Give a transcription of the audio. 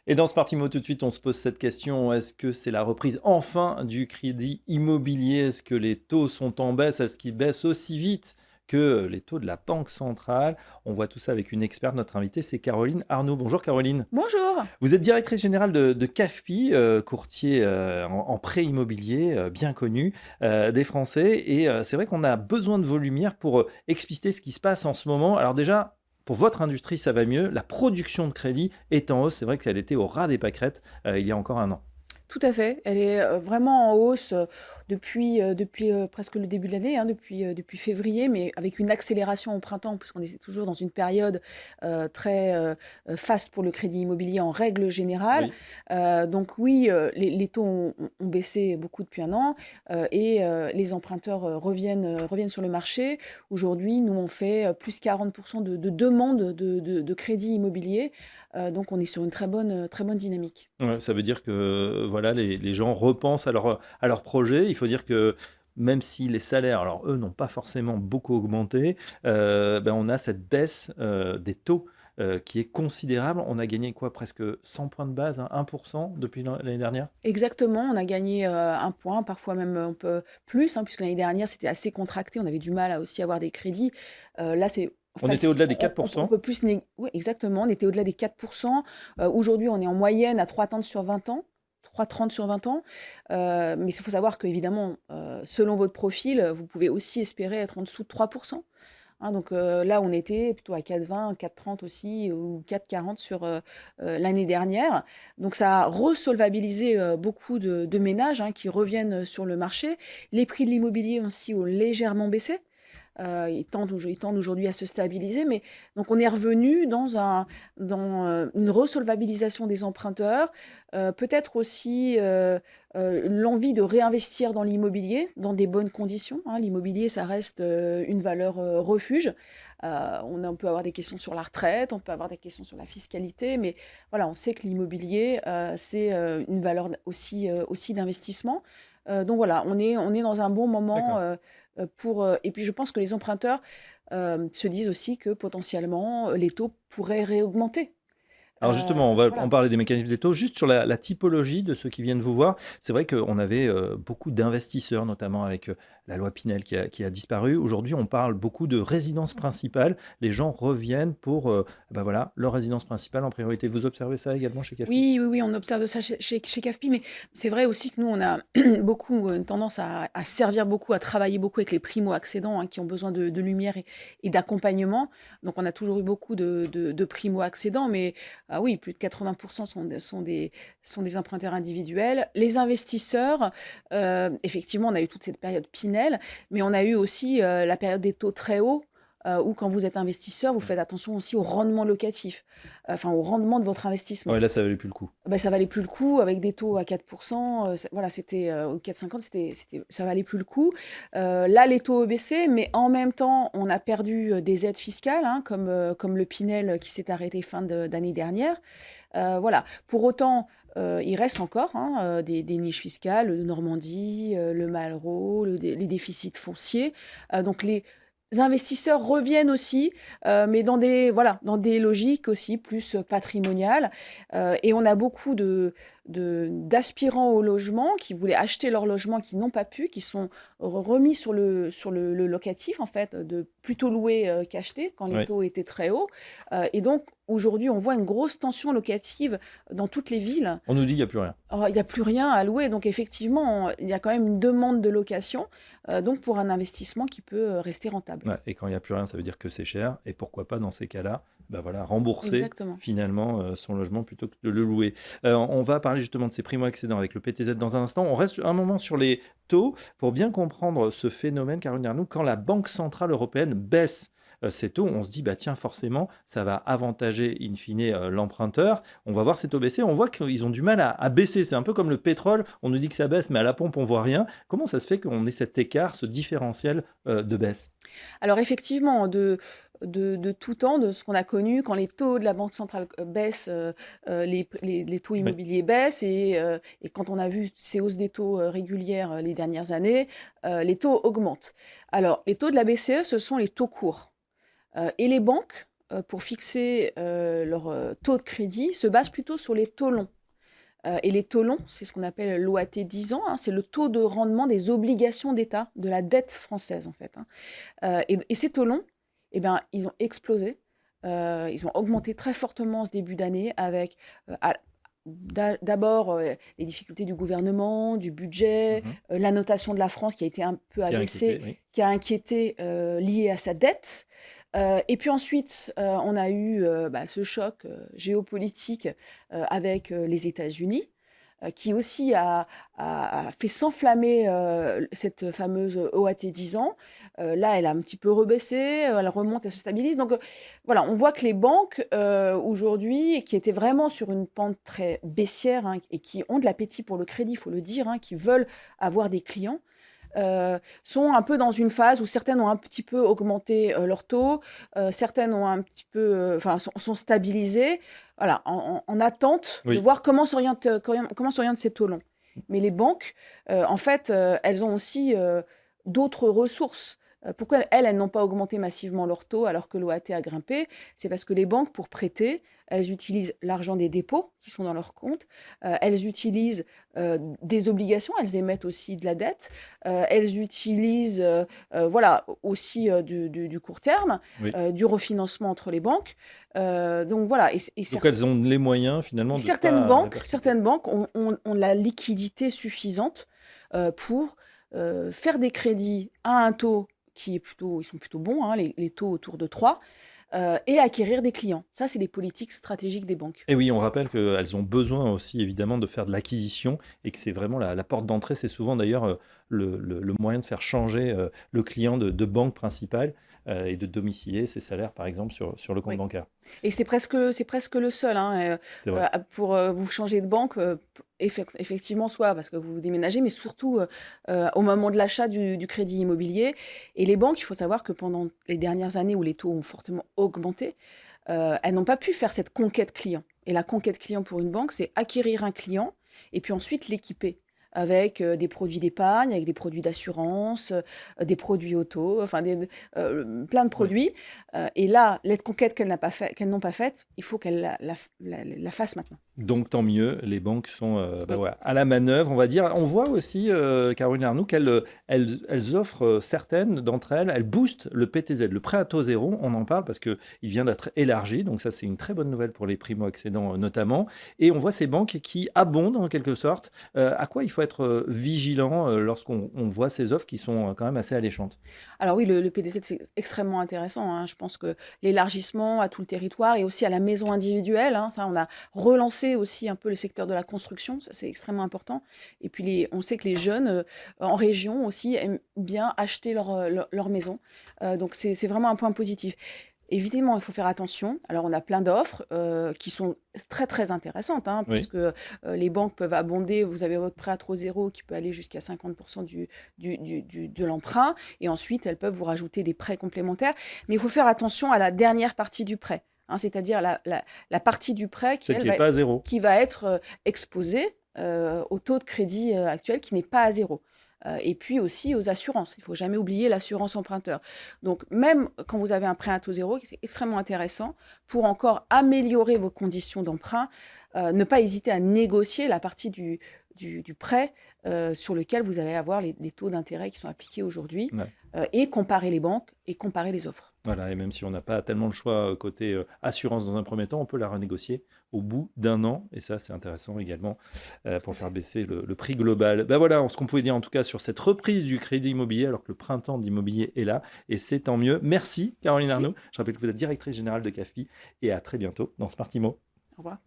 Et dans Smartimo, tout de suite, on se pose cette question, est-ce que c'est la reprise enfin du crédit immobilier? Est-ce que les taux sont en baisse? Est-ce qu'ils baissent aussi vite que les taux de la Banque centrale? On voit tout ça avec une experte. Notre invitée, c'est Caroline Arnaud. Bonjour Caroline. Bonjour. Vous êtes directrice générale de CAFPI, courtier en prêt immobilier bien connu des Français. Et c'est vrai qu'on a besoin de vos lumières pour expliciter ce qui se passe en ce moment. Alors déjà, pour votre industrie, ça va mieux. La production de crédit est en hausse. C'est vrai qu'elle était au ras des pâquerettes il y a encore un an. Tout à fait. Elle est vraiment en hausse depuis presque le début de l'année, hein, depuis février, mais avec une accélération au printemps, puisqu'on est toujours dans une période très faste pour le crédit immobilier en règle générale. Oui. Donc oui, les taux ont baissé beaucoup depuis un an et les emprunteurs reviennent sur le marché. Aujourd'hui, nous, on fait plus 40% de demandes de crédit immobilier. Donc on est sur une très bonne dynamique. Ouais, ça veut dire que voilà, les gens repensent à leur projet. Il faut dire que même si les salaires, alors eux, n'ont pas forcément beaucoup augmenté, on a cette baisse des taux qui est considérable. On a gagné quoi? Presque 100 points de base, hein, 1% depuis l'année dernière? Exactement, on a gagné, 1 point, parfois même un peu plus, hein, puisque l'année dernière, c'était assez contracté. On avait du mal à aussi avoir des crédits. Là, c'est On était facile, au-delà des on 4%. peut plus né ouais, exactement, on était au-delà des 4%. Aujourd'hui, on est en moyenne à 3,30 sur 20 ans, 3,30 sur 20 ans. Mais il faut savoir qu'évidemment, selon votre profil, vous pouvez aussi espérer être en dessous de 3%. Hein, donc là, on était plutôt à 4,20, 4,30 aussi, ou 4,40 sur l'année dernière. Donc ça a resolvabilisé beaucoup de ménages hein, qui reviennent sur le marché. Les prix de l'immobilier aussi ont légèrement baissé. Ils tendent aujourd'hui à se stabiliser, mais donc on est revenu dans une resolvabilisation des emprunteurs, peut-être aussi l'envie de réinvestir dans l'immobilier, dans des bonnes conditions. Hein. L'immobilier, ça reste une valeur refuge. On peut avoir des questions sur la retraite, on peut avoir des questions sur la fiscalité, mais voilà, on sait que l'immobilier, c'est une valeur aussi d'investissement. Donc voilà, on est dans un bon moment D'accord. et puis je pense que les emprunteurs se disent aussi que potentiellement les taux pourraient réaugmenter. Alors justement, on va en Voilà. parler des mécanismes des taux. Juste sur la typologie de ceux qui viennent vous voir, c'est vrai qu'on avait beaucoup d'investisseurs, notamment avec la loi Pinel qui a disparu. Aujourd'hui, on parle beaucoup de résidence principale. Les gens reviennent pour voilà, leur résidence principale en priorité. Vous observez ça également chez CAFPI? Oui, oui, oui, on observe ça chez CAFPI, mais c'est vrai aussi que nous, on a beaucoup une tendance à servir beaucoup, à travailler beaucoup avec les primo-accédants hein, qui ont besoin de lumière et d'accompagnement. Donc, on a toujours eu beaucoup de primo-accédants, mais ah oui, plus de 80% sont des emprunteurs individuels. Les investisseurs, effectivement, on a eu toute cette période Pinel, mais on a eu aussi la période des taux très hauts. Où quand vous êtes investisseur, vous faites attention aussi au rendement locatif, enfin au rendement de votre investissement. Ouais, là, ça valait plus le coup. Bah, ça valait plus le coup avec des taux à 4%, voilà, ou 4,50, ça valait plus le coup. Là, les taux ont baissé, mais en même temps, on a perdu des aides fiscales, hein, comme le Pinel qui s'est arrêté d'année dernière. Voilà. Pour autant, il reste encore hein, des niches fiscales, le Normandie, le Malraux, les déficits fonciers. Donc les investisseurs reviennent aussi, mais dans des logiques aussi plus patrimoniales. Et on a beaucoup d'aspirants au logement qui voulaient acheter leur logement, qui n'ont pas pu, qui sont remis sur le locatif, en fait, de plutôt louer qu'acheter quand les Oui. taux étaient très hauts. Et donc, aujourd'hui, on voit une grosse tension locative dans toutes les villes. On nous dit qu'il n'y a plus rien. Il n'y a plus rien à louer. Donc, effectivement, il y a quand même une demande de location, donc pour un investissement qui peut rester rentable. Ouais, et quand il n'y a plus rien, ça veut dire que c'est cher. Et pourquoi pas, dans ces cas-là, voilà, rembourser Exactement. finalement son logement plutôt que de le louer. On va parler justement de ces primo-accédants avec le PTZ dans un instant. On reste un moment sur les taux pour bien comprendre ce phénomène, Caroline Arnoux. Quand la Banque Centrale Européenne baisse ces taux, on se dit, tiens, forcément, ça va avantager in fine l'emprunteur. On va voir ces taux baisser. On voit qu'ils ont du mal à baisser. C'est un peu comme le pétrole. On nous dit que ça baisse, mais à la pompe, on voit rien. Comment ça se fait qu'on ait cet écart, ce différentiel de baisse? Alors effectivement, de tout temps, de ce qu'on a connu, quand les taux de la Banque centrale baissent, les taux Oui. immobiliers baissent et quand on a vu ces hausses des taux régulières les dernières années, les taux augmentent. Alors les taux de la BCE, ce sont les taux courts. Et les banques pour fixer leur taux de crédit, se basent plutôt sur les taux longs. Et les taux longs, c'est ce qu'on appelle l'OAT 10 ans, hein, c'est le taux de rendement des obligations d'État, de la dette française en fait, hein. Et ces taux longs, eh ben, ils ont explosé. Ils ont augmenté très fortement ce début d'année avec d'abord les difficultés du gouvernement, du budget, Mhm. la notation de la France qui a été un peu Qui a abaissée, inquiété, oui. qui a inquiété liée à sa dette. Et puis ensuite, on a eu ce choc géopolitique avec les États-Unis, qui aussi a fait s'enflammer cette fameuse OAT 10 ans. Là, elle a un petit peu rebaissé, elle remonte, elle se stabilise. Donc voilà, on voit que les banques aujourd'hui, qui étaient vraiment sur une pente très baissière, hein, et qui ont de l'appétit pour le crédit, il faut le dire, hein, qui veulent avoir des clients, sont un peu dans une phase où certaines ont un petit peu augmenté leur taux, certaines ont un petit peu, sont stabilisées, voilà, en attente de Oui. voir comment s'orientent ces taux longs. Mais les banques, en fait, elles ont aussi d'autres ressources. Pourquoi elles n'ont pas augmenté massivement leur taux alors que l'OAT a grimpé? C'est parce que les banques, pour prêter, elles utilisent l'argent des dépôts qui sont dans leur compte, elles utilisent des obligations, elles émettent aussi de la dette, elles utilisent voilà, aussi du court terme, Oui. du refinancement entre les banques. Donc voilà, Donc elles ont les moyens finalement de ne pas répercuter. certaines banques ont la liquidité suffisante pour faire des crédits à un taux qui est plutôt, ils sont plutôt bons, hein, les taux autour de 3, et acquérir des clients. Ça, c'est les politiques stratégiques des banques. Et oui, on rappelle qu'elles ont besoin aussi évidemment de faire de l'acquisition et que c'est vraiment la porte d'entrée. C'est souvent d'ailleurs le moyen de faire changer le client de banque principale et de domicilier ses salaires par exemple sur le compte Oui. bancaire. Et c'est presque le seul, hein, C'est vrai. pour vous changer de banque, effectivement, soit parce que vous déménagez, mais surtout au moment de l'achat du crédit immobilier. Et les banques, il faut savoir que pendant les dernières années où les taux ont fortement augmenté, elles n'ont pas pu faire cette conquête client. Et la conquête client pour une banque, c'est acquérir un client et puis ensuite l'équiper avec des produits d'épargne, avec des produits d'assurance, des produits auto, enfin plein de Oui. produits. Et là, les conquêtes qu'elles n'ont pas faites, il faut qu'elles la fassent maintenant. Donc tant mieux, les banques sont Oui. voilà, à la manœuvre, on va dire. On voit aussi, Caroline Arnoux, qu'elles offrent, certaines d'entre elles, elles boostent le PTZ, le prêt à taux zéro. On en parle parce qu'il vient d'être élargi, donc ça c'est une très bonne nouvelle pour les primo-accédants notamment. Et on voit ces banques qui abondent en quelque sorte. À quoi il faut être vigilant lorsqu'on voit ces offres qui sont quand même assez alléchantes? Alors oui, le PDZ, c'est extrêmement intéressant, hein. Je pense que l'élargissement à tout le territoire et aussi à la maison individuelle, hein, ça, on a relancé aussi un peu le secteur de la construction, ça c'est extrêmement important. Et puis on sait que les jeunes en région aussi aiment bien acheter leur maison. Donc c'est vraiment un point positif. Évidemment, il faut faire attention. Alors, on a plein d'offres qui sont très, très intéressantes, hein, Oui. puisque les banques peuvent abonder. Vous avez votre prêt à taux zéro qui peut aller jusqu'à 50% de l'emprunt. Et ensuite, elles peuvent vous rajouter des prêts complémentaires. Mais il faut faire attention à la dernière partie du prêt, hein, c'est-à-dire la partie du prêt Celle qui n'est pas à zéro. qui va être exposée au taux de crédit actuel qui n'est pas à zéro. Et puis aussi aux assurances. Il ne faut jamais oublier l'assurance emprunteur. Donc, même quand vous avez un prêt à taux zéro, c'est extrêmement intéressant pour encore améliorer vos conditions d'emprunt. Ne pas hésiter à négocier la partie du prêt sur lequel vous allez avoir les taux d'intérêt qui sont appliqués aujourd'hui, Ouais. et comparer les banques et comparer les offres. Voilà, et même si on n'a pas tellement le choix côté assurance dans un premier temps, on peut la renégocier au bout d'un an. Et ça, c'est intéressant également pour faire baisser le prix global. Ben voilà ce qu'on pouvait dire en tout cas sur cette reprise du crédit immobilier, alors que le printemps de l'immobilier est là. Et c'est tant mieux. Merci Caroline Merci. Arnoux. Je rappelle que vous êtes directrice générale de CAFPI et à très bientôt dans Smart Imo. Au revoir.